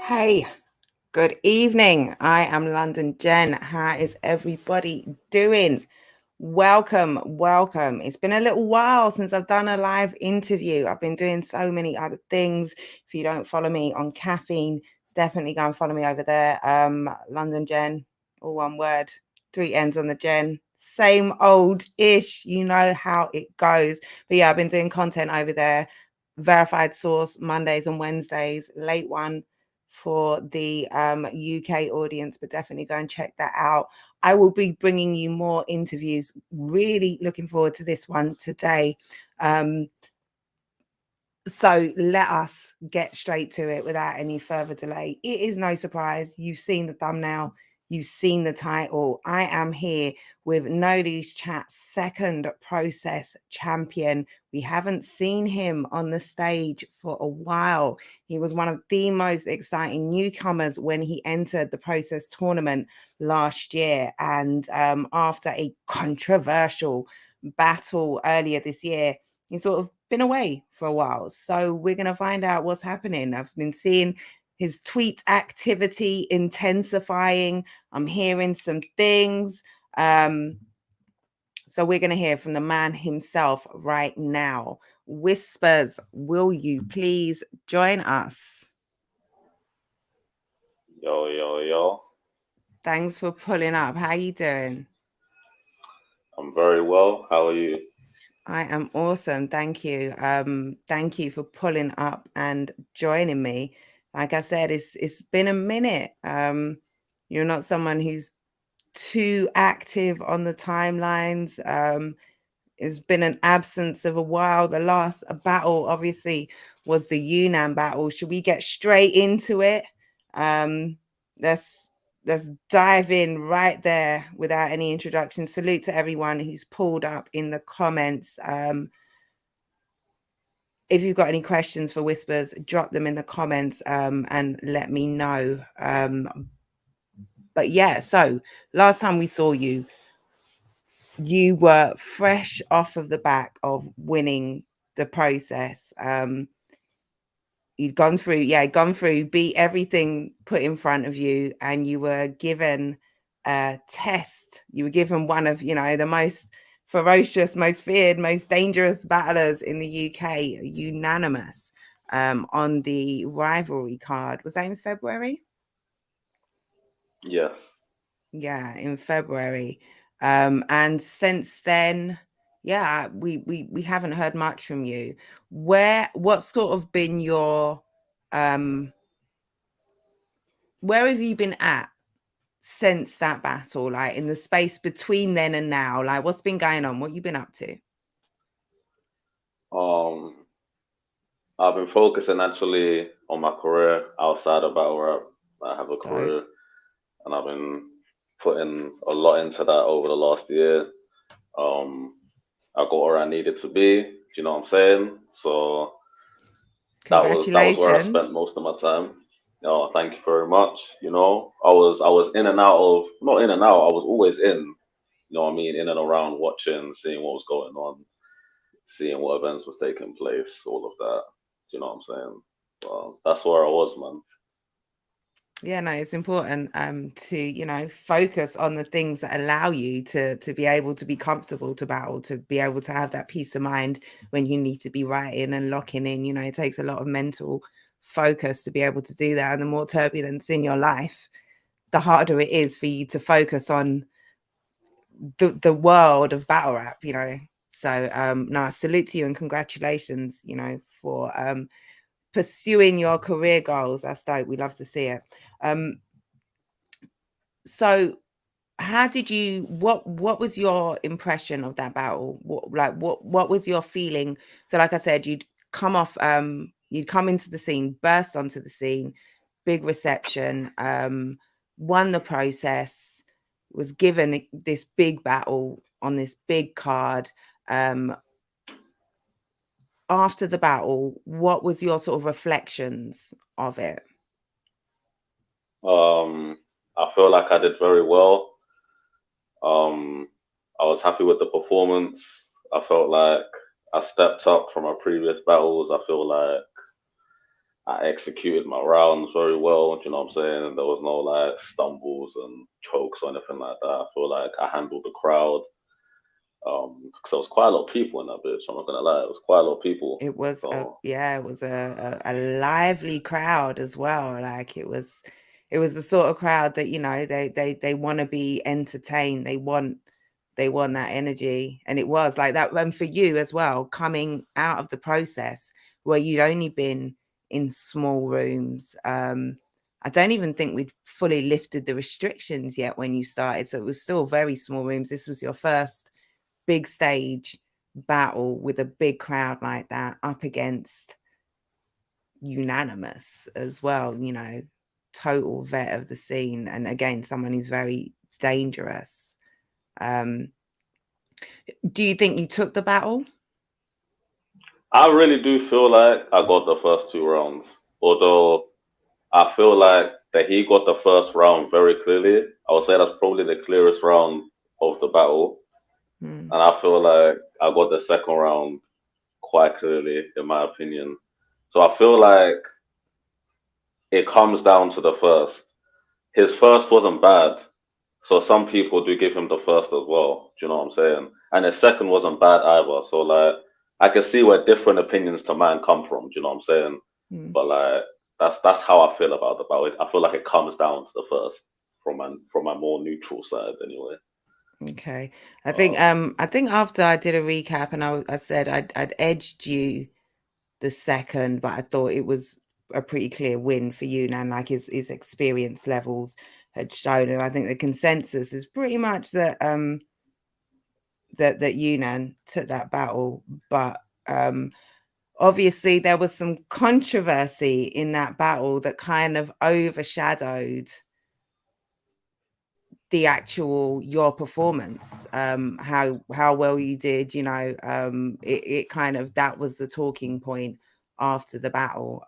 Hey, good evening. I am London Jen. How is everybody doing? Welcome. It's been a little while since I've done a live interview. I've been doing so many other things. If you don't follow me on Caffeine, definitely go and follow me over there. London Jen, all one word, three N's on the Jen. Same old ish, you know how it goes. But yeah, I've been doing content over there. Verified source Mondays and Wednesdays, late one for the UK audience, but definitely go and check that out. I will be bringing you more interviews. Really looking forward to this one today. So let us get straight to it without any further delay. It is no surprise. You've seen the thumbnail. You've seen the title. I am here with No Loose Chat's second process champion. We haven't seen him on the stage for a while. He was one of the most exciting newcomers when he entered the process tournament last year. And after a controversial battle earlier this year, he sort of been away for a while. So we're going to find out what's happening. I've been seeing his tweet activity intensifying. I'm hearing some things. So we're going to hear from the man himself right now. Whispers, will you please join us? Yo. Thanks for pulling up. How you doing? I'm very well. How are you? I am awesome. Thank you. Thank you for pulling up and joining me. Like I said, it's been a minute. You're not someone who's too active on the timelines. It's been an absence of a while. The last battle, obviously, was the Unan battle. Should we get straight into it? Um, let's let's dive in right there without any introduction. Salute to everyone who's pulled up in the comments. If you've got any questions for Whispers, drop them in the comments and let me know. But yeah, so last time we saw you, you were fresh off of the back of winning the process. You'd gone through, beat everything put in front of you, and you were given a test. You were given one of, the most ferocious, most feared, most dangerous battlers in the UK, unanimous, on the rivalry card. Was that in February? Yes. Yeah, in February. And since then, yeah, we haven't heard much from you. What's sort of been your where have you been at since that battle? Like in the space between then and now, like what's been going on? What you been up to? Um, I've been focusing actually on my career outside of battle rap. I have a Dope. career, and I've been putting a lot into that over the last year. Um, I got where I needed to be. Do you know what I'm saying? So that was where I spent Congratulations. most of my time. Thank you very much. I was in and out of not in and out. I was always in. You know what I mean? In and around watching, seeing what was going on, seeing what events was taking place, all of that. You know what I'm saying? That's where I was, man. Yeah, no, it's important to, focus on the things that allow you to be able to be comfortable to battle, to be able to have that peace of mind when you need to be writing and locking in. It takes a lot of mental focus to be able to do that. And the more turbulence in your life, the harder it is for you to focus on the world of battle rap. So no, salute to you and congratulations, for pursuing your career goals. That's dope. We love to see it. So how did you what was your impression of that battle? What was your feeling? So like I said, you'd come into the scene, burst onto the scene, big reception, won the process, was given this big battle on this big card. um After the battle, what was your sort of reflections of it? Um, I feel like I did very well. Um, I was happy with the performance. I felt like I stepped up from my previous battles. I feel like I executed my rounds very well. Do you know what I'm saying? There was no like stumbles and chokes or anything like that. I feel like I handled the crowd. Because there was quite a lot of people in that bitch. I'm not gonna lie, it was quite a lot of people. It was So it was a lively crowd as well. Like it was the sort of crowd that, you know, they want to be entertained. They want that energy. And it was like that. And for you as well, coming out of the process where you'd only been in small rooms. I don't even think we'd fully lifted the restrictions yet when you started. So it was still very small rooms. This was your first big stage battle with a big crowd like that up against Unanimous as well, you know, total vet of the scene. And again, someone who's very dangerous. Um, do you think you took the battle? I really do feel like I got the first two rounds. Although I feel like that he got the first round very clearly. I would say that's probably the clearest round of the battle. Hmm. And I feel like I got the second round quite clearly, in my opinion. So I feel like it comes down to the first. His first wasn't bad. So some people do give him the first as well. Do you know what I'm saying? And his second wasn't bad either. So like I can see where different opinions to mine come from. Do you know what I'm saying? Hmm. But like that's how I feel about the battle. I feel like it comes down to the first from my more neutral side anyway. Okay. Um, I think after I did a recap and I said I'd edged you the second, but I thought it was a pretty clear win for you, Nan. Like his experience levels had shown, and I think the consensus is pretty much that that Unan took that battle, but obviously there was some controversy in that battle that kind of overshadowed the actual your performance, how well you did, you know. It kind of, that was the talking point after the battle.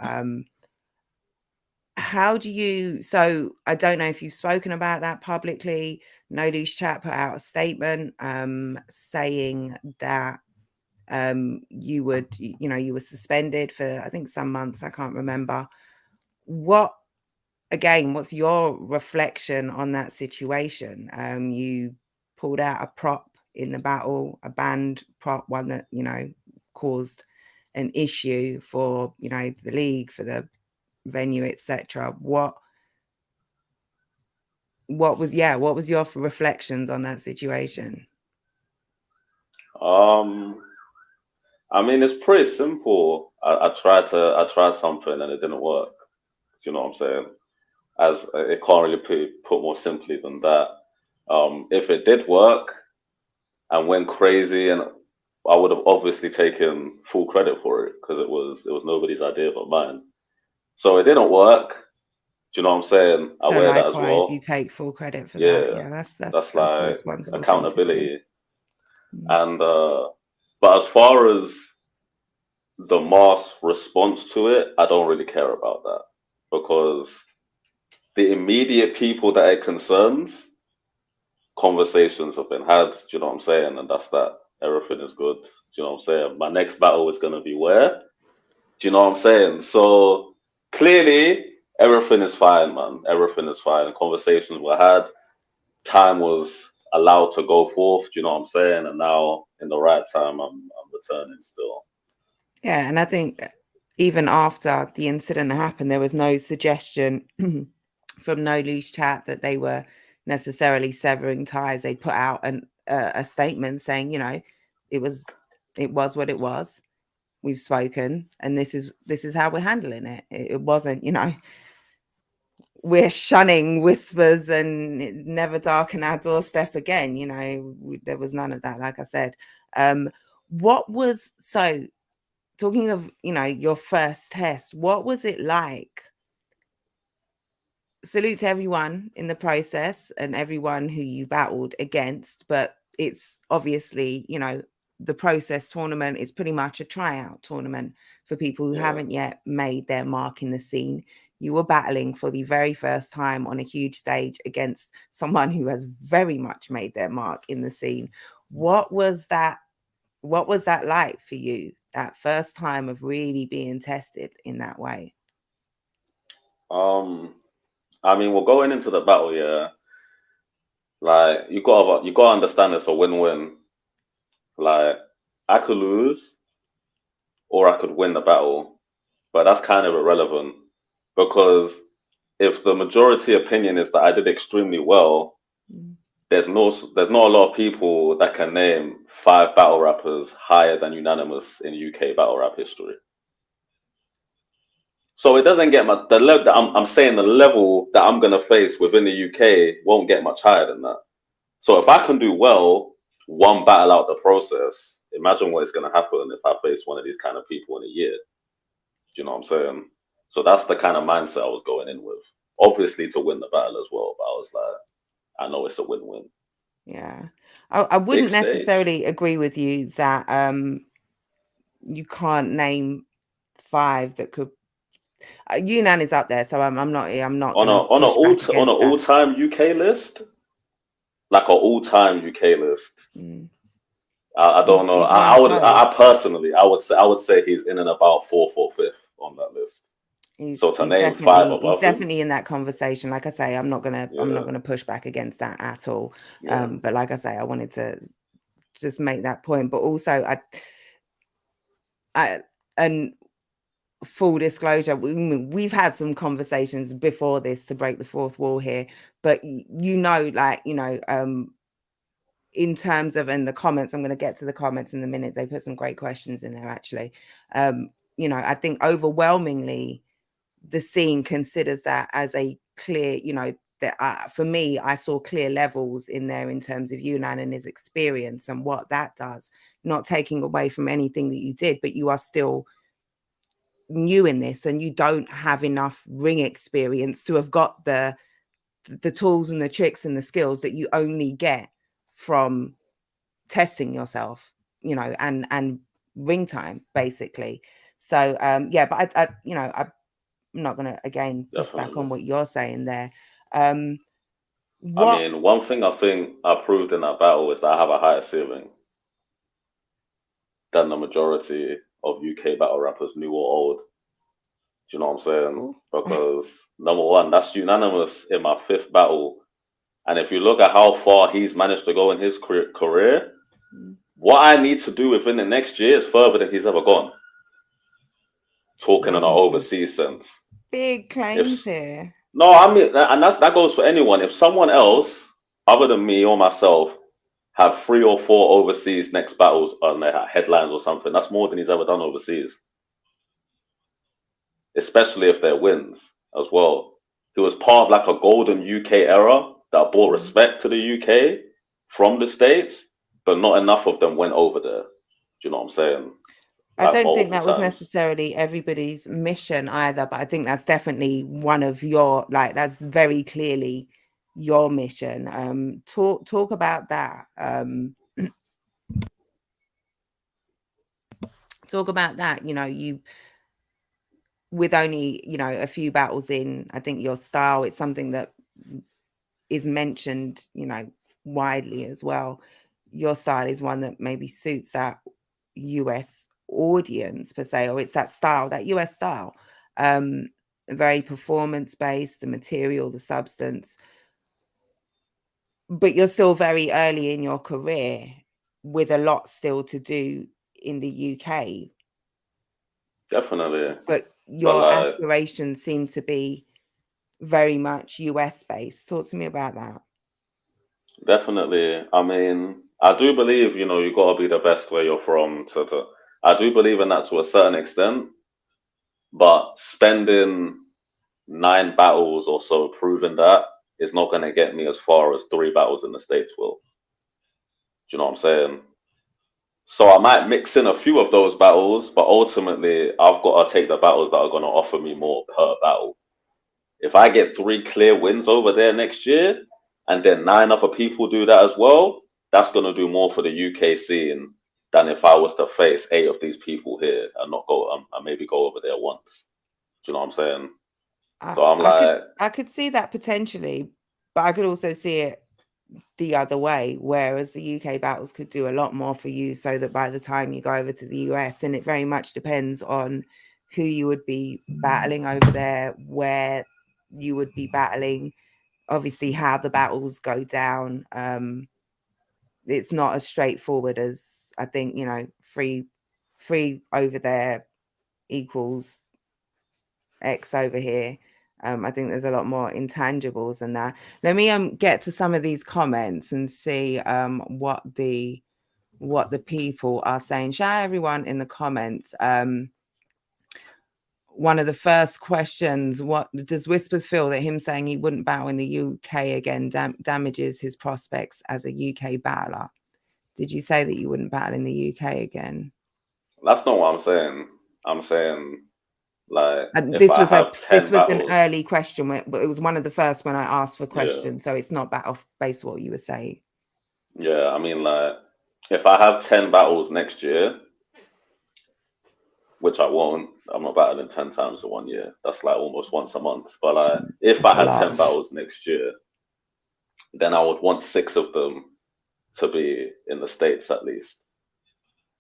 How do you, so I don't know if you've spoken about that publicly. No Loose Chat put out a statement saying that you would, you know, you were suspended for I think some months, I can't remember. What, again, what's your reflection on that situation? You pulled out a prop in the battle, a banned prop, one that, you know, caused an issue for, you know, the league, for the venue, etc. What was, yeah, what was your reflections on that situation? um, I mean, it's pretty simple. I tried something and it didn't work. Do you know what I'm saying? As it can't really put more simply than that. If it did work and went crazy, and I would have obviously taken full credit for it because it was nobody's idea but mine. So it didn't work. Do you know what I'm saying? I So wear that as likewise, you well. take full credit for that. Yeah, Yeah, that's that's the like responsible thing to do. accountability. Mm. And but as far as the mass response to it, I don't really care about that because the immediate people that it concerns, conversations have been had. Do you know what I'm saying? And that's that. Everything is good. Do you know what I'm saying? My next battle is gonna be where? Do you know what I'm saying? So clearly, everything is fine, man. Everything is fine. Conversations were had. Time was allowed to go forth. Do you know what I'm saying? And now, in the right time, I'm returning still. Yeah, and I think even after the incident happened, there was no suggestion from No Loose Chat that they were necessarily severing ties. They put out a statement saying, you know, it was it was what it was. We've spoken, and this is how we're handling it. It wasn't, you know, we're shunning whispers and never darken our doorstep again. You know, there was none of that. Like I said, what was so? Talking of, you know, your first test, what was it like? Salute to everyone in the process and everyone who you battled against, but it's obviously, you know, the process tournament is pretty much a tryout tournament for people who Yeah. haven't yet made their mark in the scene. You were battling for the very first time on a huge stage against someone who has very much made their mark in the scene. What was that? What was that like for you? That first time of really being tested in that way? I mean, we're going into the battle, yeah. Like you gotta understand it's a win-win. Like I could lose or I could win the battle, but that's kind of irrelevant because if the majority opinion is that I did extremely well, Mm. there's not a lot of people that can name five battle rappers higher than unanimous in UK battle rap history. So it doesn't get much. The level that I'm saying the level that I'm gonna face within the UK won't get much higher than that. So if I can do well, one battle out the process, imagine what is gonna happen if I face one of these kind of people in a year. Do you know what I'm saying? So that's the kind of mindset I was going in with. Obviously to win the battle as well, but I was like, I know it's a win-win. Yeah. I Big wouldn't stage. necessarily agree with you that you can't name five that could. Unan is up there, so I'm not On a gonna push back on an against that. all-time UK list, like an all-time UK list. Mm. I don't know. He's one of those. I personally I would say he's in and about fourth or fifth on that list. He's So to he's name five definitely he's above him, definitely in that conversation. Like I say, I'm not yeah, gonna push back against that at all. yeah. But like I say, I wanted to just make that point. But also, I and full disclosure, we've had some conversations before this to break the fourth wall here. But like in terms of in the comments, I'm going to get to the comments in a minute. They put some great questions in there actually. I think overwhelmingly the scene considers that as a clear, that for me, I saw clear levels in there in terms of Unan and his experience and what that does, not taking away from anything that you did, but you are still new in this and you don't have enough ring experience to have got the tools and the tricks and the skills that you only get from testing yourself, and ring time basically. So yeah, but I'm not gonna again push back Definitely. on what you're saying there. um I what mean, one thing I think I proved in that battle is that I have a higher ceiling than the majority of UK battle rappers, new or old. Do you know what I'm saying? oh, Because number one, that's unanimous in my fifth battle. And if you look at how far he's managed to go in his career, what I need to do within the next year is further than he's ever gone. Talking in an making some overseas sense. big claims If here. no, I mean, and that goes for anyone. If someone else other than me or myself have three or four overseas next battles on their headlines or something, that's more than he's ever done overseas. Especially if they're wins as well. He was part of like a golden UK era that brought Mm. respect to the UK from the States, but not enough of them went over there. Do you know what I'm saying? I Like don't think multiple that was times. necessarily everybody's mission either, but I think that's definitely one of your, like, that's very clearly your mission. Talk about that. Talk about that. You with only a few battles in, I think your style, it's something that is mentioned widely as well. Your style is one that maybe suits that US audience per se, or it's that style, that US style. um Very performance based, the material, the substance, but you're still very early in your career with a lot still to do in the UK, Definitely. but But your like aspirations seem to be very much US based. Talk to me about that. definitely. I mean, I do believe, you gotta be the best where you're from I do believe in that to a certain extent, but spending nine battles or so proving that is not gonna get me as far as three battles in the States will. Do you know what I'm saying? So I might mix in a few of those battles, but ultimately I've got to take the battles that are going to offer me more per battle. If I get three clear wins over there next year, and then nine other people do that as well, that's going to do more for the UK scene than if I was to face eight of these people here and not go and maybe go over there once. Do you know what I'm saying? I, So I'm I could like, I could see that potentially, but I could also see it the other way, whereas the UK battles could do a lot more for you, so that by the time you go over to the US, and it very much depends on who you would be battling over there, where you would be battling. Obviously, how the battles go down, it's not as straightforward as I think, free over there equals X over here. I think there's a lot more intangibles than that. Let me get to some of these comments and see what the people are saying. Shout everyone in the comments. One of the first questions: what does Whispers feel that him saying he wouldn't battle in the UK again damages his prospects as a UK battler? Did you say that you wouldn't battle in the UK again? That's not what I'm saying. I'm saying, like, And if I have 10 an battles, early question, but it was one of the first when I asked for yeah, questions, so it's not battle based what you were saying. yeah. I mean, like, if I have 10 battles next year, which I won't, I'm not battling 10 times in 1 year. That's like almost once a month. But like, if I It's a had lot. 10 battles next year, then I would want 6 of them to be in the States at least.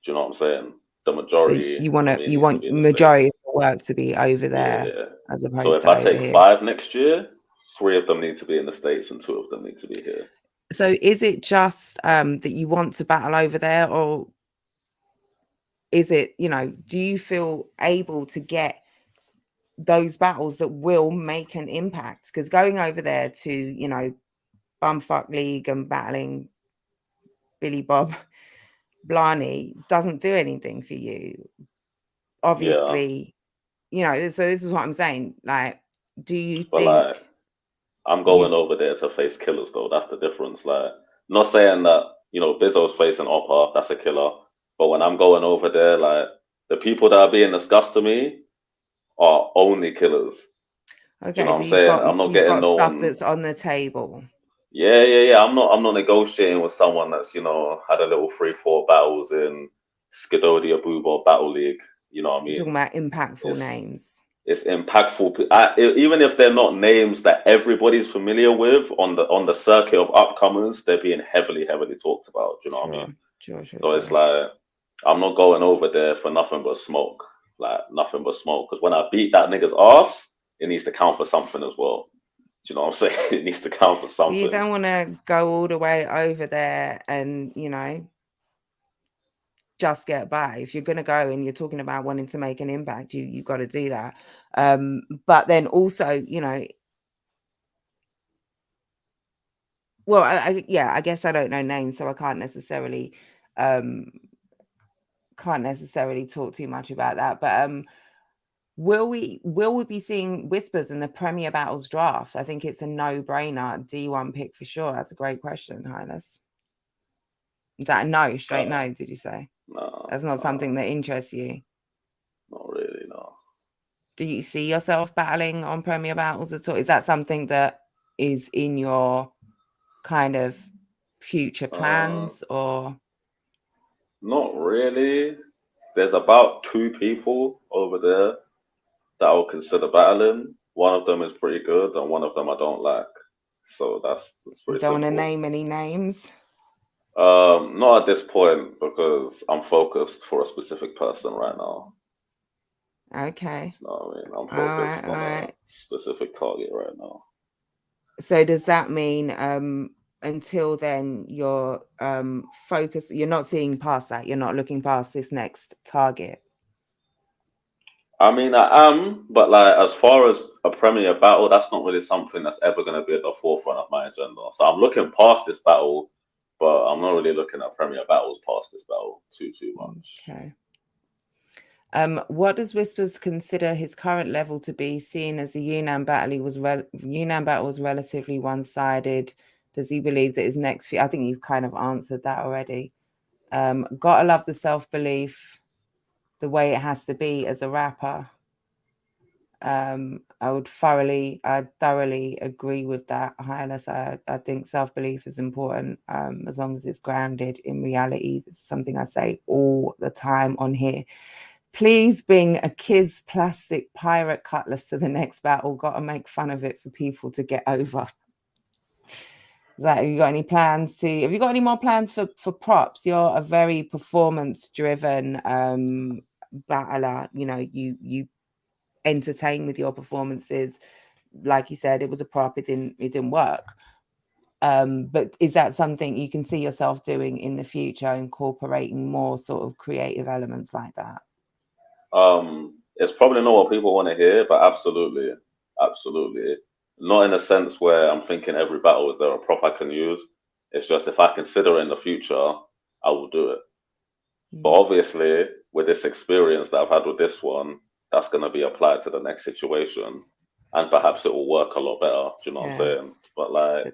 Do you know what I'm saying? The So majority you for want me you needs to want be in the majority States. of the work to be over there Yeah. as So opposed if to I over take here. 5 next year, 3 of them need to be in the States and 2 of them need to be here. So is it just that you want to battle over there, or is it, do you feel able to get those battles that will make an impact? Because going over there to, bumfuck league and battling Billy Bob Blarney doesn't do anything for you. Yeah. Obviously, so this is what I'm saying. Like, do you But like, think I'm you going over there to face killers though. That's the difference. Like, not saying that, Bizzo's facing Oppa, that's a killer. But when I'm going over there, like, the people that are being discussed to me are only killers. Do you okay, know so what I'm saying? I'm not you've getting got no stuff one. that's on the table. Yeah, yeah, yeah. I'm not negotiating with someone that's, had a little 3, 4 battles in Skidodia Booba Battle League. You know what I You're talking mean? about impactful It's names. it's impactful. Even if they're not names that everybody's familiar with on the circuit of upcomers, they're being heavily, heavily talked about. Do you know what I Sure, mean? sure, sure, So it's sure. like I'm not going over there for nothing but smoke, like nothing but smoke. Because when I beat that nigga's ass, it needs to count for something as well. Do you know what I'm saying? It needs to count for You something. don't want to go all the way over there and, just get by. If you're going to go and you're talking about wanting to make an impact, you've got to do that. But then also, well, I guess I don't know names, so I um, can't necessarily talk too much about that. But will we be seeing Whispers in the Premier Battles draft? I think it's a no-brainer D1 pick for sure. That's a great question, Hylas. Is that a no? Straight Uh, no? Did you say no, that's not no, something that interests you? not really. No. Do you see yourself battling on Premier Battles at all? Is that something that is in your kind of future Uh, plans, or Not really. There's about 2 people over there that I would consider battling. One of them is pretty good, and one of them I don't like. So that's you pretty don't want to simple. name any names? Not at this point because I'm focused for a specific person right now. Okay. You know what I mean? I'm All right, focused all on a right. specific target right now. So does that mean until then you're focused, you're not seeing past that, you're not looking past this next target? I mean, I am, but like as far as a premier battle, that's not really something that's ever going to be at the forefront of my agenda. So I'm looking past this battle, but I'm not really looking at premier battles past this battle too much. Okay. What does Whispers consider his current level to be, seeing as the Unan battle was relatively one-sided? Does he believe that his next few? I think you've kind of answered that already. Gotta love the self-belief, the way it has to be as a rapper. I thoroughly agree with that, Hylas. I think self-belief is important, as long as it's grounded in reality. It's something I say all the time on here. Please bring a kid's plastic pirate cutlass to the next battle. Got to make fun of it for people to get over. Have you got any plans have you got any more plans for props? You're a very performance driven battler. You entertain with your performances. like you said, it was a prop, it didn't work. But is that something you can see yourself doing in the future, incorporating more sort of creative elements like that? It's probably not what people want to hear, but absolutely, absolutely. Not in a sense where I'm thinking every battle is there a prop I can use. It's just if I consider it in the future, I will do it. But Mm. obviously, with this experience that I've had with this one, that's going to be applied to the next situation, and perhaps it will work a lot better. Do you know what I'm Yeah. saying? But like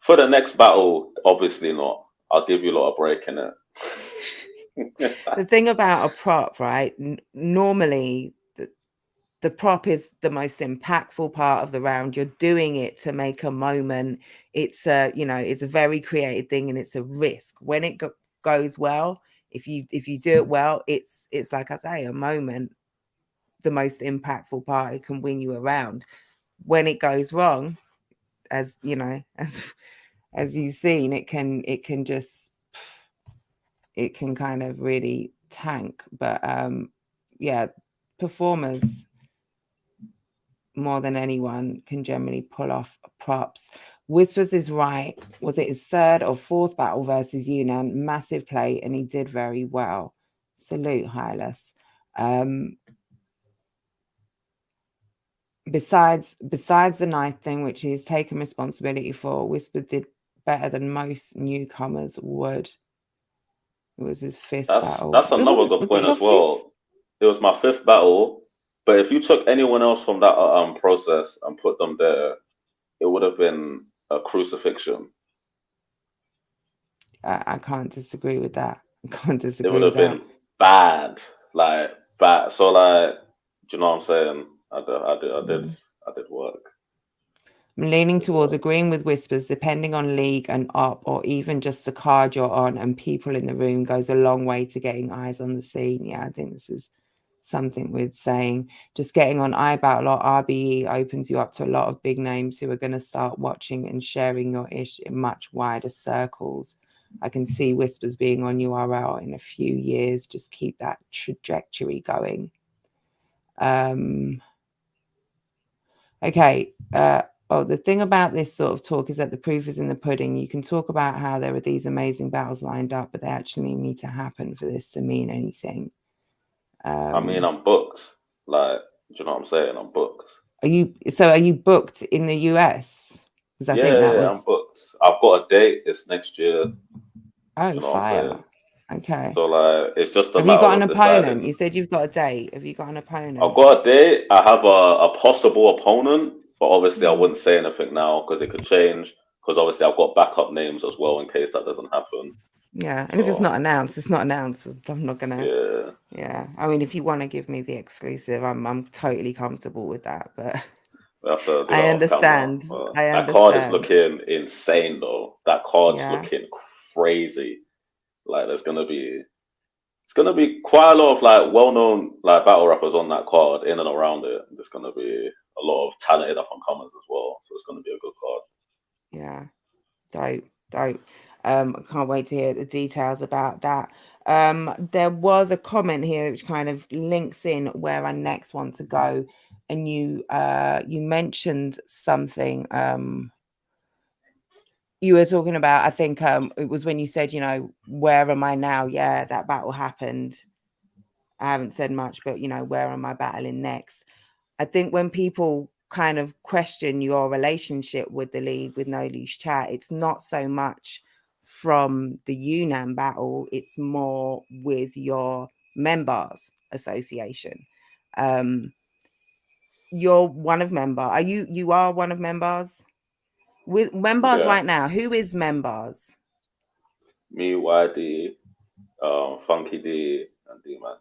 for the next battle, obviously not. I'll give you a lot of break in it. The thing about a prop, right? Normally, the prop is the most impactful part of the round. You're doing it to make a moment. It's a, it's a very creative thing, and it's a risk. When it goes well, if you do it well, it's like I say, a moment. The most impactful part. It can win you around. When it goes wrong, as you know, as you've seen, it can just, it can kind of really tank. But yeah, performers more than anyone can generally pull off props. Whispers is right. Was it his third or fourth battle versus Unan? Massive play, and he did very well. Salute, Hylas. Besides the ninth thing, which he's taken responsibility for, Whisper did better than most newcomers would. It was his fifth battle. That's It another wasn't. good Was it point your as fifth? well. It was my fifth battle, but if you took anyone else from that process and put them there, it would have been a crucifixion. I can't disagree with that. I can't It would disagree with have that. been bad, like bad. So like, do you know what I'm saying? Mm. I did work. I'm leaning Did towards work. agreeing with Whispers, depending on league and op, or even just the card you're on and people in the room goes a long way to getting eyes on the scene. Yeah, I think this is something we're saying. Just getting on iBattle or RBE opens you up to a lot of big names who are going to start watching and sharing your ish in much wider circles. I can see Whispers being on URL in a few years. Just keep that trajectory going. Okay. The thing about this sort of talk is that the proof is in the pudding. You can talk about how there are these amazing battles lined up, but they actually need to happen for this to mean anything. I mean, I'm booked. Like, do you know what I'm saying? I'm booked. Are you booked in the US? Because I think that Yeah, I'm was, booked. I've got a date. It's next year. Do oh, you know what I'm fire. saying? Okay. So like, it's just a Have you matter got an of opponent? deciding. You said you've got a date. Have you got an I've opponent? got a date. I have a possible opponent, but obviously I Mm. wouldn't say anything now because it could change. Because obviously I've got backup names as well in case that doesn't happen. Yeah. And if it's So not announced, it's not announced. I'm not gonna. yeah, Yeah. I mean, if you want to give me the exclusive, I'm totally comfortable with that. But we have to do that I off camera. understand. I That card is understand. looking insane though. That card's Yeah. looking crazy. Like it's gonna be quite a lot of like well-known like battle rappers on that card in and around it. There's gonna be a lot of talented up and comers as well. So it's gonna be a good card. Yeah. Dope. Dope. I can't wait to hear the details about that. There was a comment here which kind of links in where I next want to go, and you mentioned something. You were talking about, I think it was when you said, where am I now? Yeah, that battle happened. I haven't said much, but where am I battling next? I think when people kind of question your relationship with the league, with No Loose Chat, it's not so much from the Unan battle, it's more with your members association. You're one of member. You are one of members? With members Yeah, right now, who is members? me, YD, Funky D, and D Man.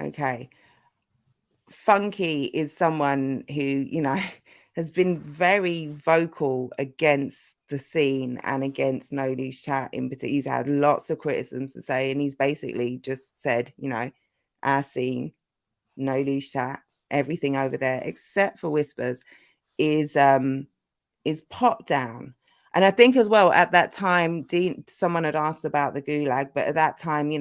Okay. Funky is someone who, has been very vocal against the scene and against No Loose Chat in particular. He's had lots of criticisms to say, and he's basically just said, our scene, No Loose Chat, everything over there except for Whispers is pop down. And I think as well at that time, Dean, someone had asked about the gulag, but at that time,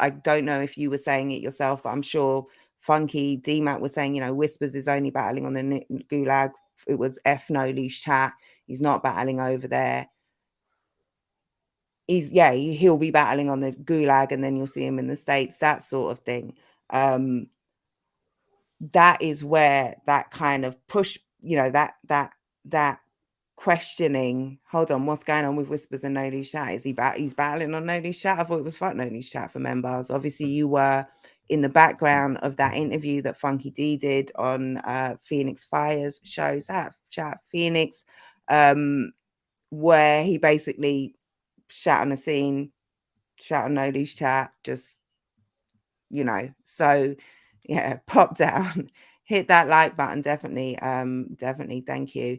I don't know if you were saying it yourself, but I'm sure Funky DMAT was saying, Whispers is only battling on the Gulag. It was F no loose chat. He's not battling over there. He'll be battling on the Gulag, and then you'll see him in the States, that sort of thing. That is where that kind of push, that questioning. Hold on, what's going on with Whispers and No Loose Chat? Is he's battling on No Loose Chat? I thought it was fuck No Loose Chat for members. Obviously, you were in the background of that interview that Funky D did on Phoenix Fire's show, Chat Phoenix, where he basically shat on the scene, shat on No Loose Chat, just, so yeah, pop down, hit that like button, definitely, thank you.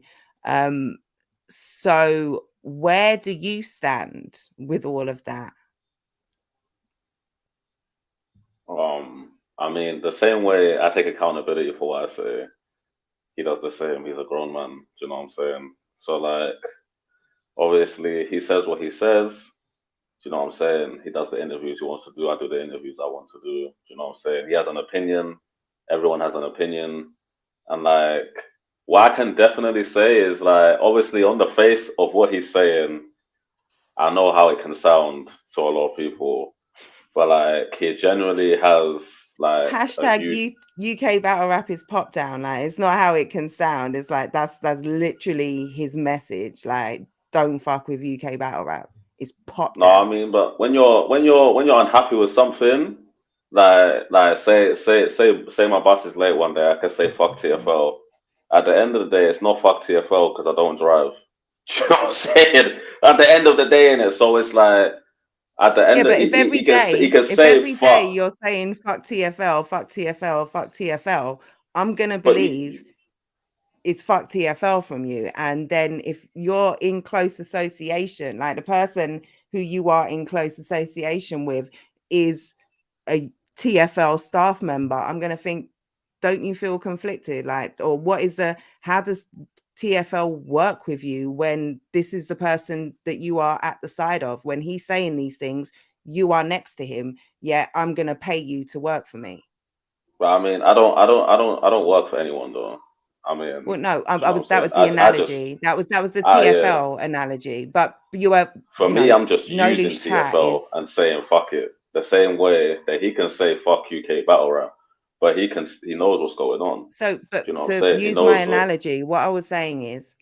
So where do you stand with all of that? I mean, the same way I take accountability for what I say, he does the same. He's a grown man. Do you know what I'm saying? So like, obviously, he says what he says. Do you know what I'm saying? He does the interviews he wants to do. I do the interviews I want to do. Do you know what I'm saying? He has an opinion. Everyone has an opinion. And like, what I can definitely say is like, obviously, on the face of what he's saying, I know how it can sound to a lot of people, but like, he generally has like a huge. UK battle rap is pop down. Like, it's not how it can sound. It's like that's literally his message. Like, don't fuck with UK battle rap. It's pop No, down. I mean, but when you're unhappy with something, like say my bus is late one day, I can say fuck TFL. At the end of the day, it's not fuck TFL because I don't drive. You know what I'm saying? At the end of the day, in it, so it's like at the end of But if every say day fuck, you're saying fuck TFL, fuck TFL, fuck TFL, I'm gonna but believe it's fuck TFL from you. And then if you're in close association, like the person who you are in close association with is a TFL staff member, I'm going to think, don't you feel conflicted? Like, or how does TFL work with you when this is the person that you are at the side of? When he's saying these things, you are next to him, yet I'm going to pay you to work for me. but I mean, I don't work for anyone though. I mean, Well, no, you know what I'm that saying? was the I just, analogy. That was the yeah. TFL analogy. But you were, For me, I'm just no using loose chat is. TFL and saying fuck it. The same way that he can say fuck UK battle rap, but he knows what's going on. So, You know what I'm to saying? He use my knows what. analogy, what I was saying is,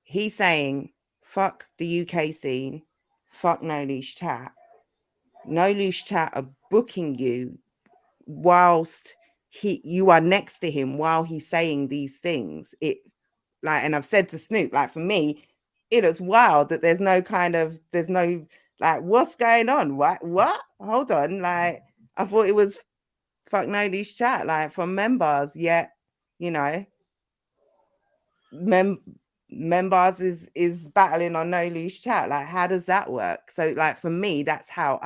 he's saying fuck the UK scene, fuck No Loose Chat. No Loose Chat are booking you whilst you are next to him while he's saying these things. And I've said to Snoop, like, for me, it is wild that there's no like, what's going on? What? Hold on. Like, I thought it was fuck No Loose Chat, like, from members, yet, members is battling on No Loose Chat. Like, how does that work? So, like, for me, that's how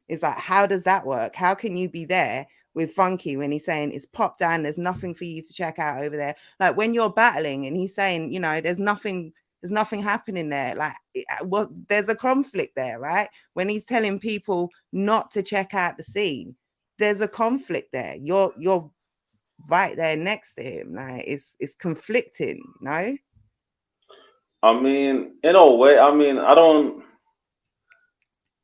it's like, how does that work? How can you be there with Funky when he's saying it's pop down, there's nothing for you to check out over there? Like, when you're battling and he's saying, there's nothing happening there. Like, there's a conflict there, right? When he's telling people not to check out the scene, there's a conflict there. You're right there next to him. Like, it's conflicting, no? I mean, in a way, I mean, I don't.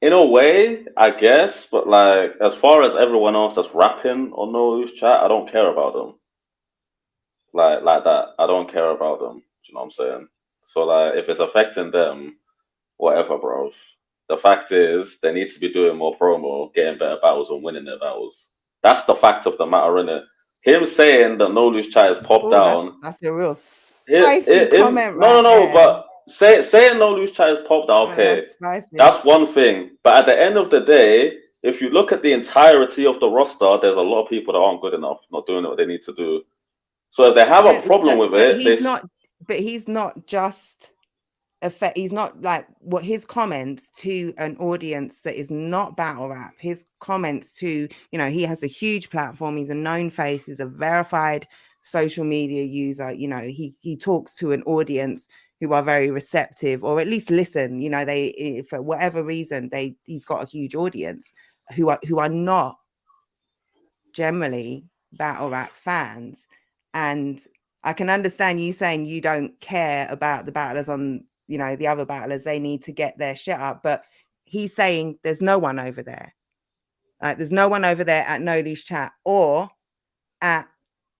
In a way, I guess, but like as far as everyone else that's rapping on No Loose Chat, I don't care about them. Like that, I don't care about them. Do you know what I'm saying? So like, if it's affecting them, whatever, bro. The fact is, they need to be doing more promo, getting better battles, and winning their battles. That's the fact of the matter, innit? Him saying that No Loose Chat is popped Oh, down. that's a real spicy comment No, no, right no. there. But saying No Loose Chat is popped down, okay, That's spicy. that's one thing. But at the end of the day, if you look at the entirety of the roster, there's a lot of people that aren't good enough, not doing what they need to do. So if they have a problem with But it, he's not. But he's not just he's not like what his comments to an audience that is not battle rap. His comments to he has a huge platform. He's a known face. He's a verified social media user. He talks to an audience who are very receptive, or at least listen. They, for whatever reason, he's got a huge audience who are not generally battle rap fans. And I can understand you saying you don't care about the battlers on, you know, the other battlers. They need to get their shit up. But he's saying there's no one over there. Like, there's no one over there at No Loose Chat or at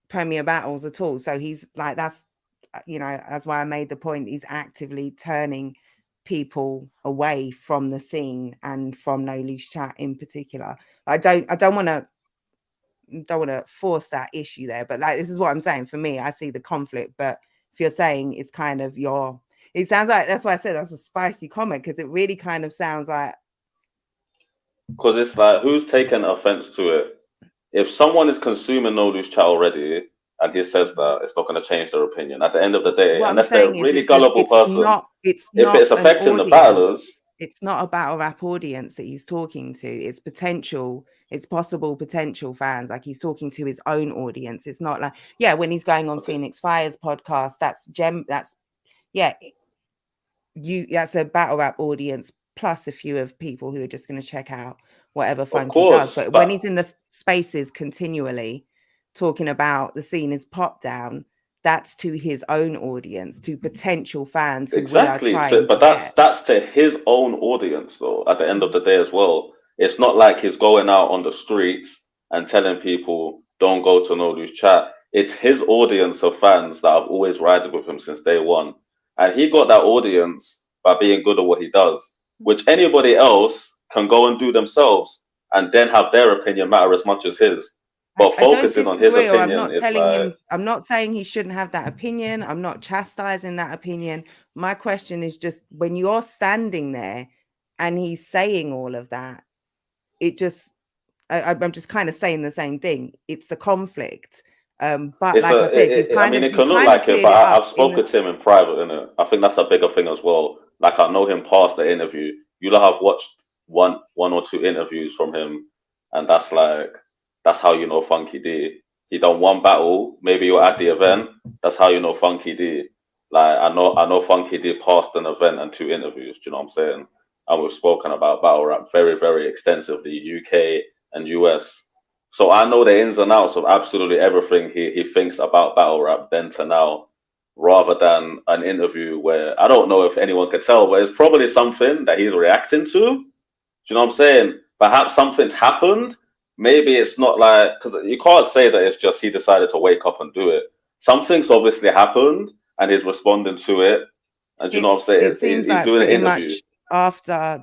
Premier Battles at all. So he's like, that's, you know, that's why I made the point. He's actively turning people away from the scene and from No Loose Chat in particular. I don't want to force that issue there, but like, this is what I'm saying. For me, I see the conflict, but if you're saying it's kind of it sounds like, that's why I said that's a spicy comment, because it really kind of sounds like, Because it's like, who's taken offense to it? If someone is consuming No Loose Chat already and he says that, it's not going to change their opinion. At the end of the day, what I'm unless they're a saying is, really gullible person, it's if not it's an affecting the audience. battlers, It's not a battle rap audience that he's talking to. It's possible potential fans. Like, he's talking to his own audience. It's not like, yeah, when he's going on Phoenix Fire's podcast, that's that's a battle rap audience plus a few of people who are just going to check out whatever of Funky does. course, But when but he's in the spaces continually talking about the scene is pop down, that's to his own audience, to potential fans who we are exactly. So, trying to but get. that's to his own audience, though. At the end of the day, as well, it's not like he's going out on the streets and telling people don't go to No Loose Chat. It's his audience of fans that have always ridden with him since day one, and he got that audience by being good at what he does, which anybody else can go and do themselves, and then have their opinion matter as much as his. But I don't focusing on his disagree, or I'm opinion not is telling like, him, I'm not saying he shouldn't have that opinion. I'm not chastising that opinion. My question is just, when you're standing there and he's saying all of that, it just, I'm just kind of saying the same thing. It's a conflict. But it's like I said, I mean, it you've can look kind of like it, cleared but it up I've in spoken the, to him in private, innit? I think that's a bigger thing as well. Like, I know him past the interview. You'll have watched one or two interviews from him, and that's how you know Funky D. He done one battle, maybe you're at the event. That's how you know Funky D. Like, I know Funky D passed an event and two interviews. Do you know what I'm saying? And we've spoken about battle rap very, very extensively, UK and US. So I know the ins and outs of absolutely everything he thinks about battle rap then to now, rather than an interview where I don't know if anyone could tell, but it's probably something that he's reacting to. Do you know what I'm saying? Perhaps something's happened. Maybe it's not like, because you can't say that it's just he decided to wake up and do it. Something's obviously happened and he's responding to it. And do you know what I'm saying? it seems He's like doing an pretty interview. much after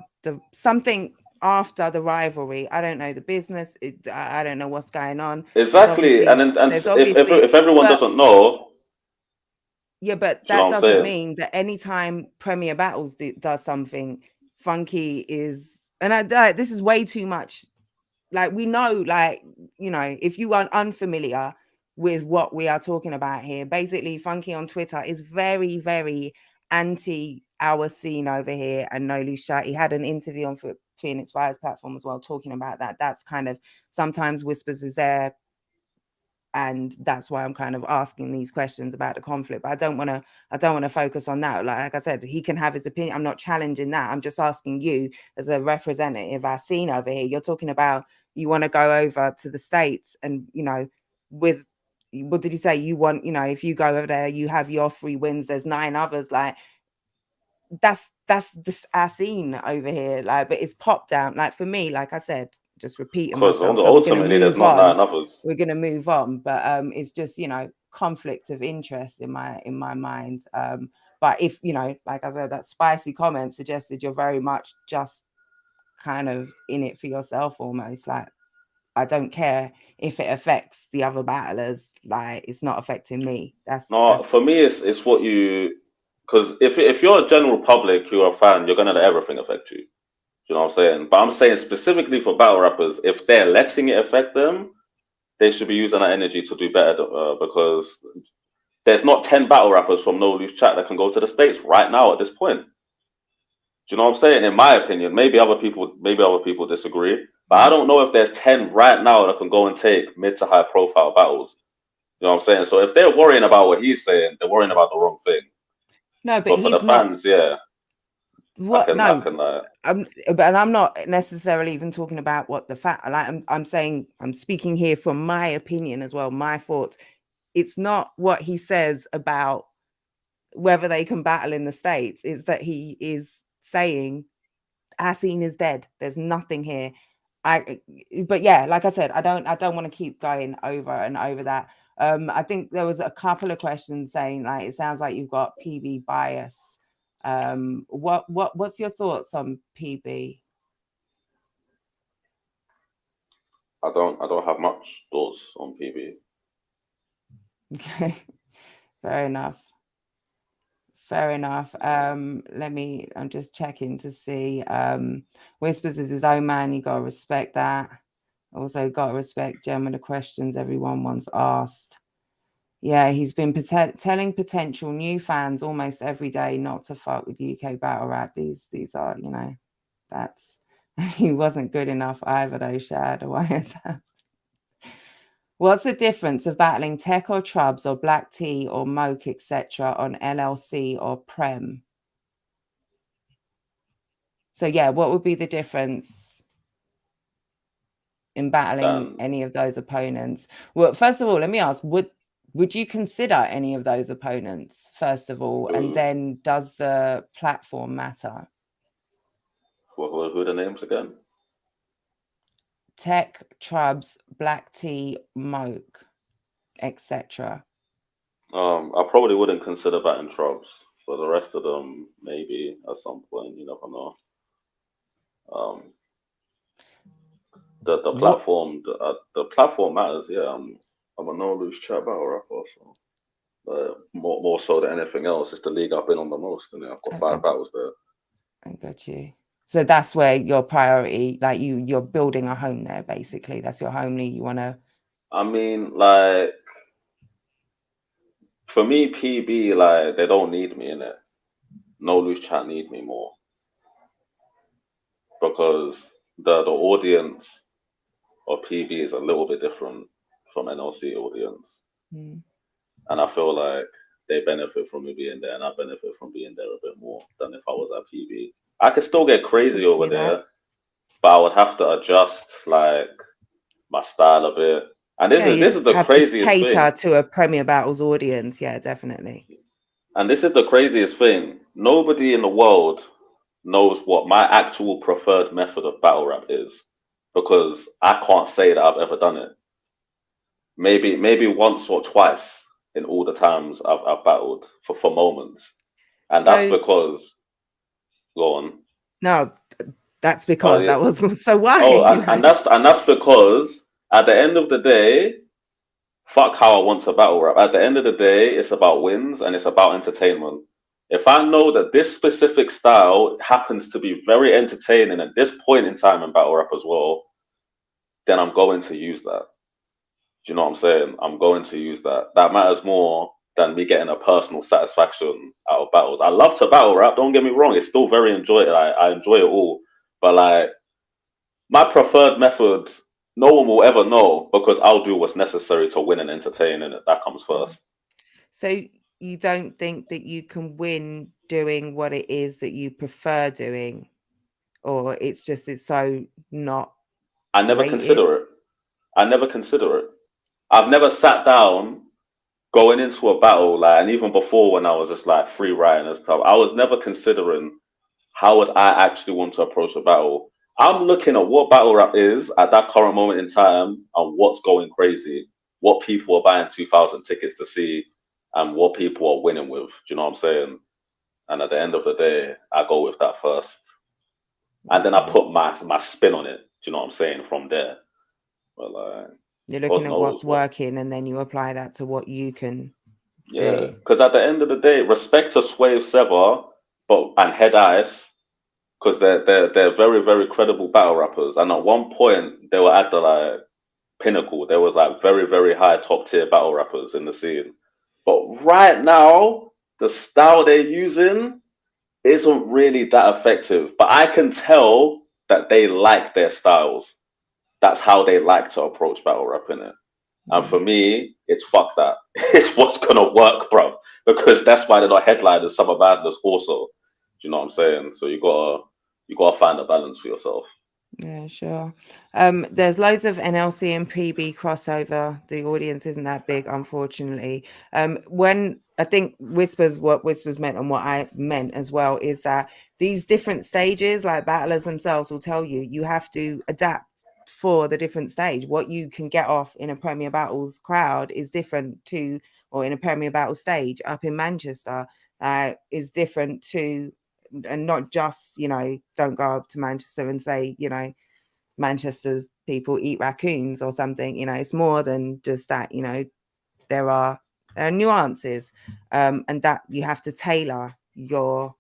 the rivalry. I don't know the business. I don't know what's going on. Exactly. And There's obviously, if everyone but doesn't know, yeah, but do you know that what I'm doesn't saying? mean that anytime Premier Battles does something, Funky is, and this is way too much. Like, we know, like, you know, if you are unfamiliar with what we are talking about here, basically Funky on Twitter is very, very anti our scene over here and No Loose Chat. He had an interview on Phoenix Fire's platform as well, talking about that. That's kind of, sometimes Whispers is there, and that's why I'm kind of asking these questions about the conflict. But I don't want to focus on that. Like I said, he can have his opinion. I'm not challenging that. I'm just asking you, as a representative I've seen over here, you're talking about, you want to go over to the States and, you know, with, what did you say, you want, you know, if you go over there, you have your 3 wins, there's 9 others. Like, that's this our scene over here. Like, but it's popped down. Like, for me, like I said, just repeating Because myself, so ultimately there's not nine others. we're going to move on. But it's just, you know, conflict of interest in my mind. But if, you know, like I said, that spicy comment suggested you're very much just kind of in it for yourself, almost. Like, I don't care if it affects the other battlers. Like, it's not affecting me. No, That's for me, it's what you, because if you're a general public, you're a fan, you're gonna let everything affect you. You know what I'm saying? But I'm saying specifically for battle rappers, if they're letting it affect them, they should be using that energy to do better. Because there's not 10 battle rappers from No Loose Chat that can go to the States right now at this point. Do you know what I'm saying? In my opinion, maybe other people disagree, but I don't know if there's 10 right now that can go and take mid to high profile battles. You know what I'm saying? So if they're worrying about what he's saying, they're worrying about the wrong thing. no, but But for the he's not. fans, yeah, What? I No, can like. but I'm not necessarily even talking about what the fact. Like I'm saying, I'm speaking here from my opinion as well, my thoughts. It's not what he says about whether they can battle in the States. It's that he is saying Hassan is dead. There's nothing here. But yeah, like I said, I don't want to keep going over and over that. I think there was a couple of questions saying like it sounds like you've got PB bias. What's your thoughts on PB? I don't have much thoughts on PB. Okay, fair enough. Fair enough. I'm just checking to see. Whispers is his own man, you gotta respect that. Also gotta respect Jem with the questions everyone once asked. Yeah, he's been telling potential new fans almost every day not to fuck with UK battle rap. These are, that's he wasn't good enough either though, Shad. Why is that? What's the difference of battling Tech or Trubs or Black Tea or Moke, etc. on LLC or Prem? So yeah, what would be the difference in battling Than any of those opponents? Well, first of all, let me ask, would you consider any of those opponents, first of all, and who then does the platform matter? who are the names again? Tech, Trubs, Black Tea, Moke, etc. I probably wouldn't consider that in Trubs. For the rest of them, maybe at some point, you never know. Um, the What? platform the platform matters. Yeah, I'm a no lose chat battle rapper, so more so than anything else, it's the league I've been on the most, and I've got I, 5 battles there. I got you. So that's where your priority, like you're building a home there, basically. That's your home league. You want to. I mean, like for me, PB like they don't need me in it. No lose chat need me more because the audience of PB is a little bit different from NLC audience, Hmm. and I feel like they benefit from me being there, and I benefit from being there a bit more than if I was at PB. I could still get I crazy can over see that. there, but I would have to adjust like my style a bit. And Yeah, this you'd is the have to craziest cater thing. to a Premier Battles audience. Yeah, definitely. And this is the craziest thing. Nobody in the world knows what my actual preferred method of battle rap is because I can't say that I've ever done it. Maybe once or twice in all the times I've battled for moments. And that's So because go on. no, that's Oh because yeah. that was so why Oh, like and that's because at the end of the day, fuck how I want to battle rap. At the end of the day, it's about wins and it's about entertainment. If I know that this specific style happens to be very entertaining at this point in time in battle rap as well, then I'm going to use that. Do you know what I'm saying? I'm going to use that. That matters more than me getting a personal satisfaction out of battles. I love to battle rap, don't get me wrong. It's still very enjoyable. I enjoy it all. But like my preferred method, no one will ever know because I'll do what's necessary to win and entertain, and that comes first. so you don't think that you can win doing what it is that you prefer doing, or it's so not I never rated? consider it. I never consider it. I've never sat down going into a battle, like, and even before when I was just like free writing and stuff, I was never considering how would I actually want to approach a battle. I'm looking at what battle rap is at that current moment in time and what's going crazy, what people are buying 2,000 tickets to see, and what people are winning with. Do you know what I'm saying? And at the end of the day, I go with that first, and then I Okay. put my spin on it. Do you know what I'm saying? From there, but like, You're looking God at knows what's what. working and then you apply that to what you can Yeah, do. because at the end of the day, respect to Swave Sever, but and Head Ice, because they're very very credible battle rappers. And at one point, they were at the like pinnacle. There was like very very high top tier battle rappers in the scene. But right now, the style they're using isn't really that effective. But I can tell that they like their styles. That's how they like to approach battle rap in it. And for Mm. me, it's fuck that. It's what's gonna work, bro. Because that's why they're not headliners Summer Madness also. Do you know what I'm saying? So you gotta find a balance for yourself. Yeah, sure. There's loads of NLC and PB crossover. The audience isn't that big, unfortunately. When I think Whispers, what Whispers meant and what I meant as well is that these different stages, like battlers themselves will tell you, you have to adapt for the different stage. What you can get off in a Premier Battles crowd is different to, or in a Premier Battle stage up in Manchester, is different to, and not just, don't go up to Manchester and say, Manchester's people eat raccoons or something. It's more than just that. There are nuances, and that you have to tailor your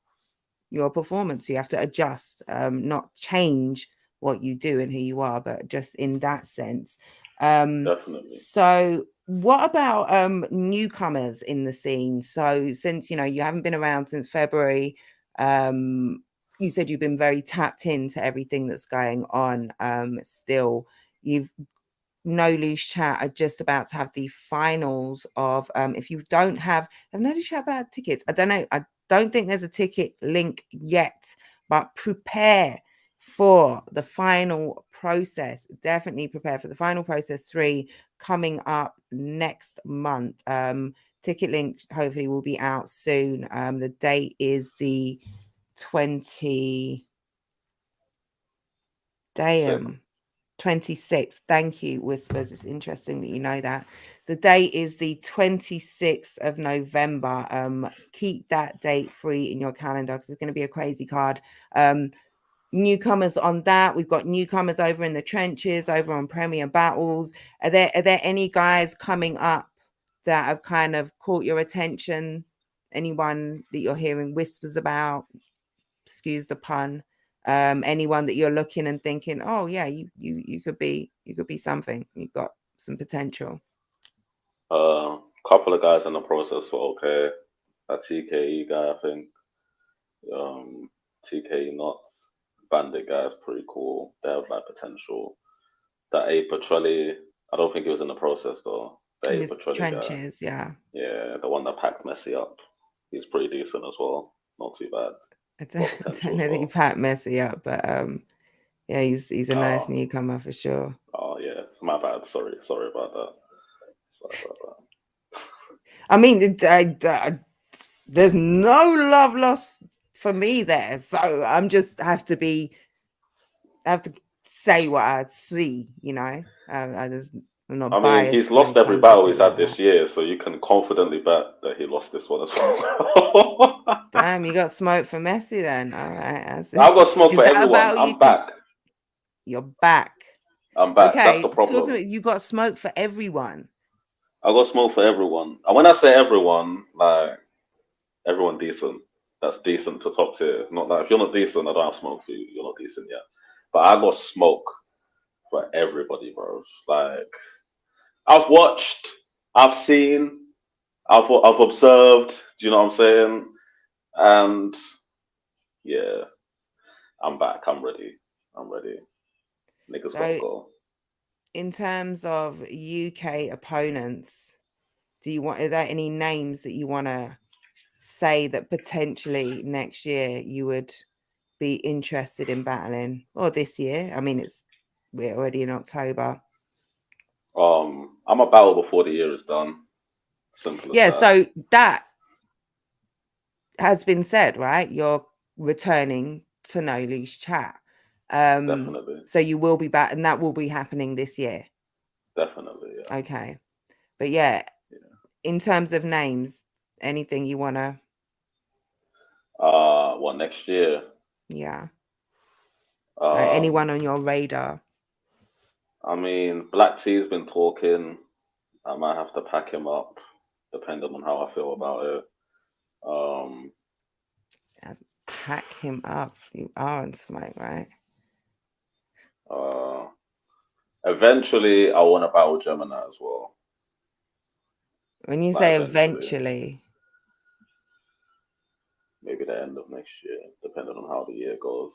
performance. You have to adjust, not change what you do and who you are, but just in that sense. Definitely. So what about newcomers in the scene? So since you haven't been around since February, you said you've been very tapped into everything that's going on. Still, you've No Loose Chat are just about to have the finals of, if you don't have No Loose Chat about tickets, I don't think there's a ticket link yet, but prepare for the final process. Definitely prepare for the final process 3 coming up next month. Ticket link hopefully will be out soon. The date is the 20 Sick. damn 26th. Thank you, Whispers. It's interesting that you know that. The date is the 26th of November. Keep that date free in your calendar because it's going to be a crazy card. Newcomers on that. We've got newcomers over in the trenches, over on Premier Battles. Are there any guys coming up that have kind of caught your attention? Anyone that you're hearing whispers about? Excuse the pun. Anyone that you're looking and thinking, oh yeah, you could be something. You've got some potential. Couple of guys in the process were okay. That TKE guy, I think. TKE Knots, Bandit guy is pretty cool. They have like potential. That A Patrolli, I don't think he was in the process though. The It A was Patrolli guy, trenches, yeah. yeah, the one that packed Messi up. He's pretty decent as well. Not too bad. I Got don't potential as know that you well. packed Messi up, but yeah, he's a nice Oh, newcomer for sure. oh yeah, my bad. Sorry about that. Sorry about that. I mean, there's no love lost for me there, so I'm just have to say what I see. I'm not I mean, biased he's when lost it every comes to battle shit he's had like that. this year, so you can confidently bet that he lost this one as well. Damn, you got smoke for Messi then. All right. I've got smoke Is for that a everyone. battle you I'm can? back. You're back. I'm back. That's the Okay, talk to problem. me. You got smoke for everyone. I got smoke for everyone. And when I say everyone, like everyone decent. That's decent to top tier. Not that if you're not decent, I don't have smoke for you. You're not decent yet. But I got smoke for everybody, bro. Like I've watched, I've seen, I've observed. Do you know what I'm saying? And yeah, I'm back. I'm ready. I'm ready. Niggas gotta So, go. in terms of UK opponents, are there any names that you want to say that potentially next year you would be interested in battling, or this year? I mean, we're already in October. I'm a battle before the year is done. Simple as Yeah, that. so that has been said, right? You're returning to No Loose Chat. Definitely. So you will be back, and that will be happening this year. Definitely. Yeah. Okay. But yeah, Yeah. in terms of names, anything you wanna, What next year? yeah, anyone Um, on your radar? I mean, Black T's been talking. I might have to pack him up, depending on how I feel about it. Um, Pack him up. You are on smoke, right? uh, Eventually, I want to battle Gemini as well. When you Like say eventually, eventually, maybe the end of next year, depending on how the year goes.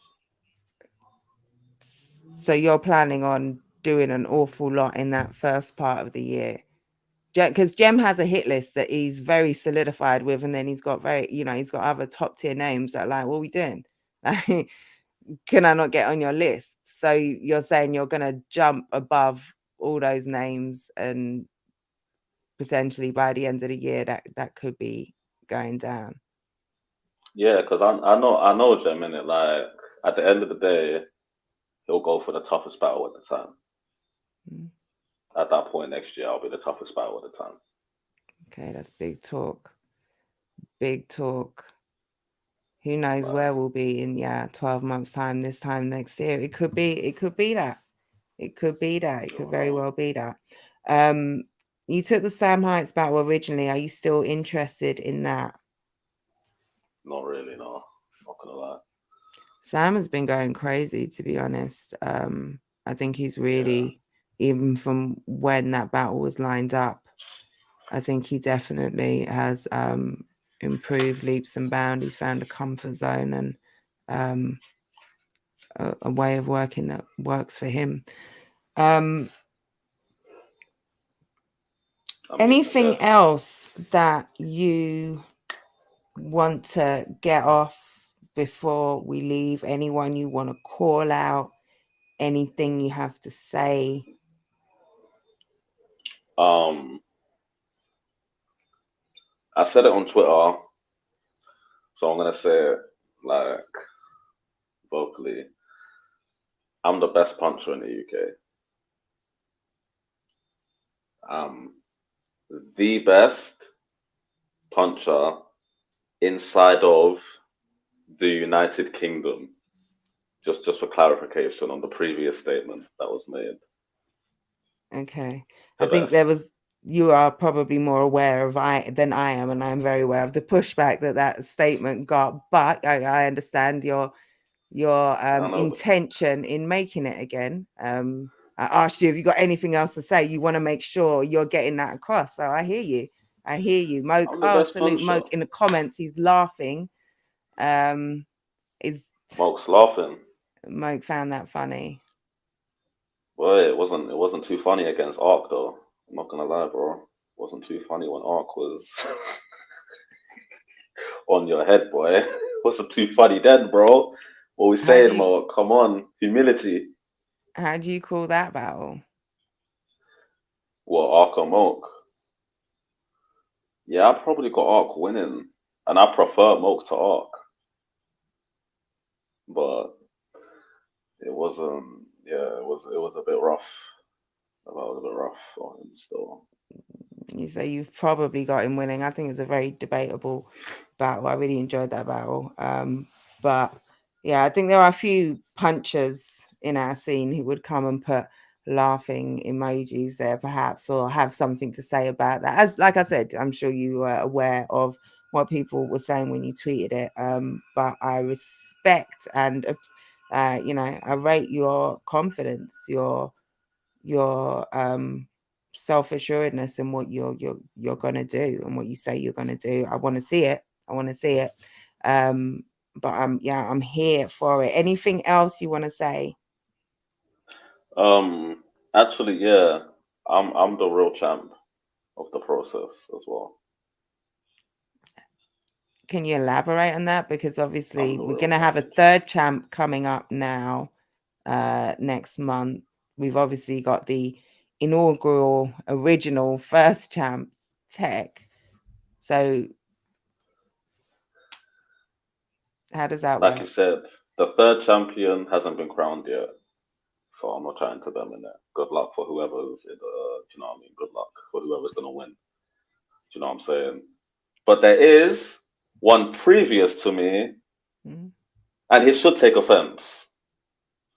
so you're planning on doing an awful lot in that first part of the year. because Jem has a hit list that he's very solidified with, and then he's got he's got other top tier names that are like, what are we doing? Like, can I not get on your list? So you're saying you're going to jump above all those names, and potentially by the end of the year that could be going down. Yeah, because I know Jem in it. Like at the end of the day, he'll go for the toughest battle at the time. Mm. At that point next year, I'll be the toughest battle at the time. Okay, that's big talk. Big talk. Who knows Like, where we'll be in 12 months time, this time next year. It could be that. It could be that. It I could don't very know. well be that. You took the Sam Heights battle originally. Are you still interested in that? Not really, no. Not gonna lie. Sam has been going crazy, to be honest. I think he's Yeah. really, even from when that battle was lined up, I think he definitely has improved leaps and bounds. He's found a comfort zone and a way of working that works for him. I mean, yeah. Anything else that you want to get off before we leave? Anyone you want to call out? Anything you have to say? Um, I said it on Twitter, so I'm gonna say it like vocally. I'm the best puncher in the UK. I'm the best puncher inside of the United Kingdom. Just for clarification on the previous statement that was made. Okay. I The think best. you are probably more aware of than I am, and I'm very aware of the pushback that statement got. But I understand your I know. intention in making it again. I asked you if you got anything else to say. You want to make sure you're getting that across. So I hear you. I hear you. Moke, I'm the best salute puncher. Moke in the comments. He's laughing. Is Moke's laughing. Moke found that funny? Boy, it wasn't too funny against Ark though. I'm not gonna lie, bro. It wasn't too funny when Ark was on your head, boy. Wasn't too funny then, bro. What we How do saying, you Mo? Come on, humility. call that battle? What Ark or Moke? Yeah, I probably got Ark winning, and I prefer Moke to Ark, but it wasn't. Yeah, it was a bit rough. That was a bit rough for him still. You say you've probably got him winning. I think it's a very debatable battle. I really enjoyed that battle. But yeah, I think there are a few punchers in our scene who would come and put laughing emojis there, perhaps, or have something to say about that. As like I said, I'm sure you were aware of what people were saying when you tweeted it. But I respect and I rate your confidence, your self-assuredness in what you're gonna do and what you say you're gonna do. I want to see it. I want to see it. But I'm here for it. Anything else you want to say? Um, Actually, yeah, I'm the real champ of the process as well. Can you elaborate on that? Because I'm obviously the we're real gonna have a champ. third champ coming up now, next month. We've obviously got the inaugural original first champ, Tech. So how does that Like you work? said, the third champion hasn't been crowned yet, so I'm not trying to them in that. Good luck for whoever's in the, you know what I mean? Good luck for whoever's gonna win. Do you know what I'm saying? But there is one previous to me, Mm. and he should take offense,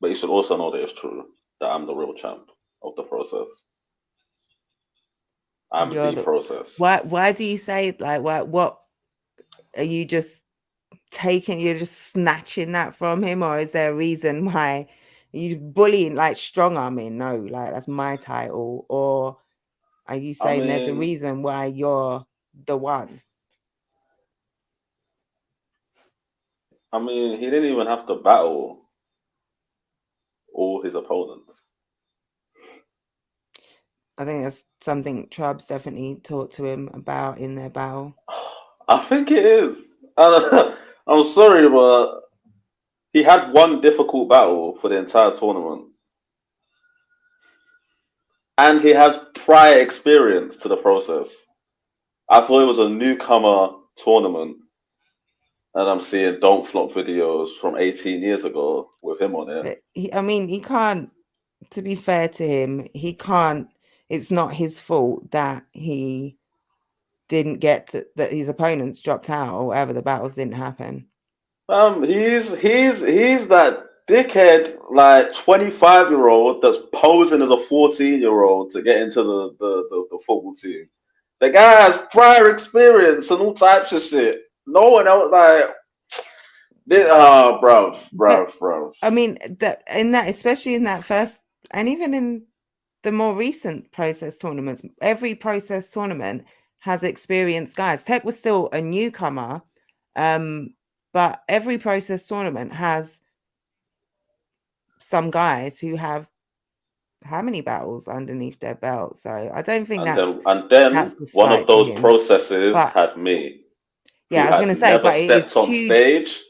but he should also know that it's true that I'm the real champ of the process. I'm You're the the process. why do you say like what are you just you're just snatching that from him, or is there a reason why you bullying, like strong arming? No, like that's my title. Or are you I saying there's a mean, reason why you're the one? he didn't even have to battle all his opponents. I think that's something Trubs definitely talked to him about in their battle. I think it is. I'm sorry, but he had one difficult battle for the entire tournament, and he has prior experience to the process. I thought it was a newcomer tournament, and I'm seeing don't flop videos from 18 years ago with him on it. But I mean, he can't. To be fair to him, he can't. It's not his fault that he didn't get to, that his opponents dropped out or whatever. The battles didn't happen. He's that dickhead like 25-year-old that's posing as a 14-year-old to get into the football team. The guy has prior experience and all types of shit. No one else like this. Oh, bruv. I mean, that in that, especially in that first, and even in the more recent process tournaments, every process tournament has experienced guys. Tech was still a newcomer, but every process tournament has some guys who have how many battles underneath their belt. So I don't think that's And then the one of slight to those him. processes But had me, yeah, who I was had gonna say, never but it is stepped on huge. stage.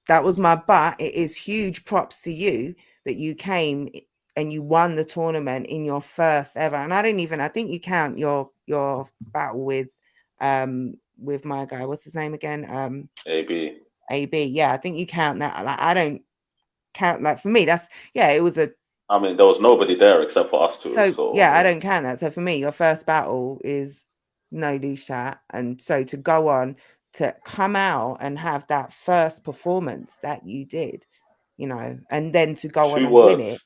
That was my but. It is huge props to you that you came and you won the tournament in your first ever. And I think you count your battle with my guy. What's his name again? AB. AB. Yeah, I think you count that. Like I don't count like for me, that's it was a I mean, there was nobody there except for us two. so So yeah, I I mean, don't count that. So for me, your first battle is no loose chat. And so to go on to come out and have that first performance that you did, and then to go on two and win it, words.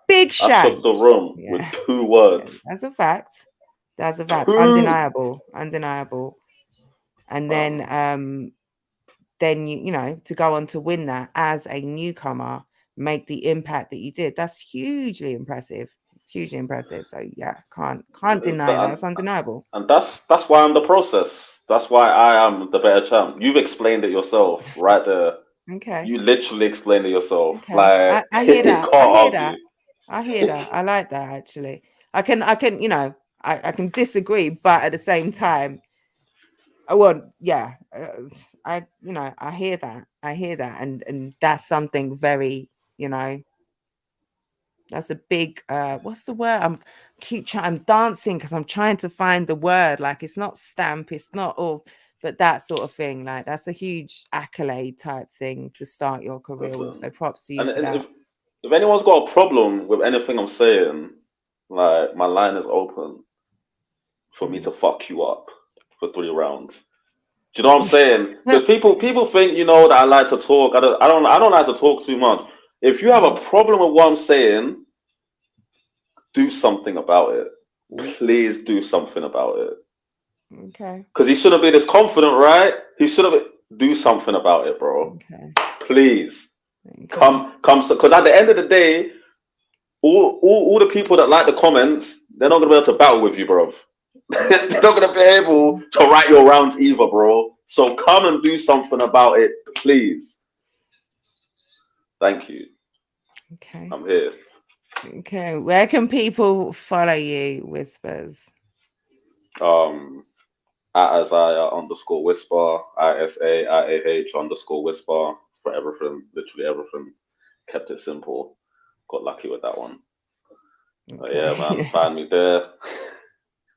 big I shook shank. the room with Yeah, two words. that's a fact. That's a fact. Two. Undeniable. Undeniable. And Bro. then you to go on to win that as a newcomer, make the impact that you did, that's hugely impressive. Hugely impressive. So yeah, can't deny that. It's undeniable. And that's why I'm the process. That's why I am the better champ. You've explained it yourself right there. Okay. You literally explained it yourself. Okay. Like I hear you that. can't I hear that. argue. I hear that. I like that actually. I can, I can disagree, but at the same time, I hear that. I hear that. And that's something very, that's a big what's the word? I'm dancing because I'm trying to find the word. Like it's not stamp, it's not all, but that sort of thing. Like that's a huge accolade type thing to start your career with. So Listen, props to you and for that. if anyone's got a problem with anything I'm saying, like my line is open for me Mm. to fuck you up for 3 rounds. Do you know what I'm saying? Because people think that I like to talk. I don't like to talk too much. If you have a problem with what I'm saying, do something about it. Please do something about it. Okay. Because he shouldn't be this confident, right? He should have do something about it, bro. Okay. Please Okay. come. Because at the end of the day, all the people that like the comments, they're not gonna be able to battle with you, bro. They're not gonna be able to write your rounds either, bro. So come and do something about it, please. Thank you. Okay. I'm here. Okay. Where can people follow you, Whispers? Um, at Isaiah underscore whisper, ISAIAH underscore whisper for everything, literally everything. Kept it simple. Got lucky with that one. But yeah, man, Okay. find me there.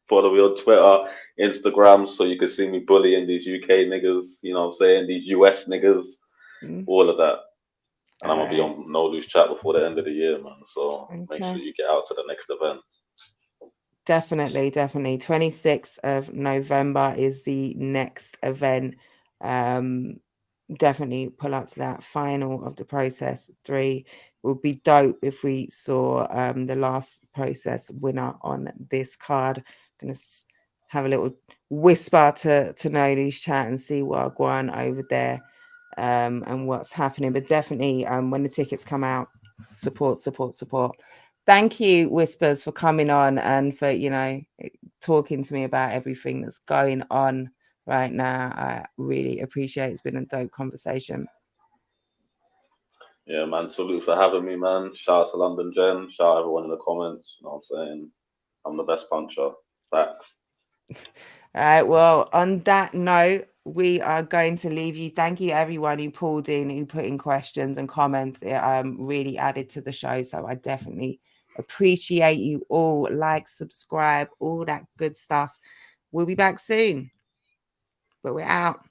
Follow me on Twitter, Instagram, so you can see me bullying these UK niggas, you know what I'm saying? These US niggas, Mm, all of that. And all I'm gonna be right. on No Loose Chat before the end of the year, man. So make sure Okay. you get out to the next event. Definitely, definitely. 26th of November is the next event. Um, definitely pull up to that final of the process 3. Would be dope if we saw the last process winner on this card. Gonna have a little whisper to Nolu's chat and see what going over there and what's happening. But definitely when the tickets come out, support. Thank you, Whispers, for coming on and for talking to me about everything that's going on right now. I really appreciate it. It's been a dope conversation. Yeah, man. Salute for having me, man. Shout out to London Jen. Shout out everyone in the comments. You know what I'm saying? I'm the best puncher. Facts. All right. Well, on that note, we are going to leave you. Thank you, everyone who pulled in, who put in questions and comments. It really added to the show. So I definitely appreciate you all. Like, subscribe, all that good stuff. We'll be back soon, but we're out.